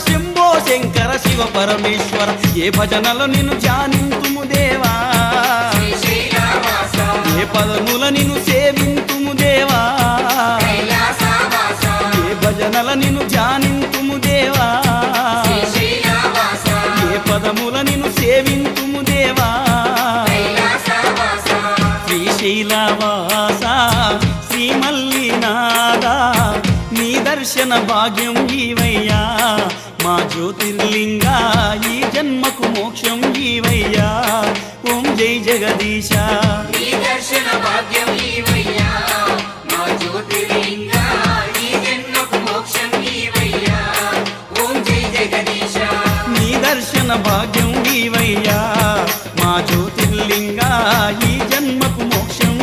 శంభో శంకర శివ పరమేశ్వర ఏ భజనలో నిన్ను ధ్యానింతుము దేవా ఏ పదముల నిన్ను సేవింతుము దేవా ఏ భజనల నిన్ను ధ్యానింతుము దేవా ఏ పదముల నిన్ను సేవింతుము దేవా శ్రీశైలవాస శ్రీ మల్లినాథ నీ దర్శన భాగ్యం ఈవయ్యా మా జ్యోతిర్లింగ ఈ జన్మకు మోక్షం ఈవయ్యా ఓం జై జగదీశ దర్శన భాగ్యం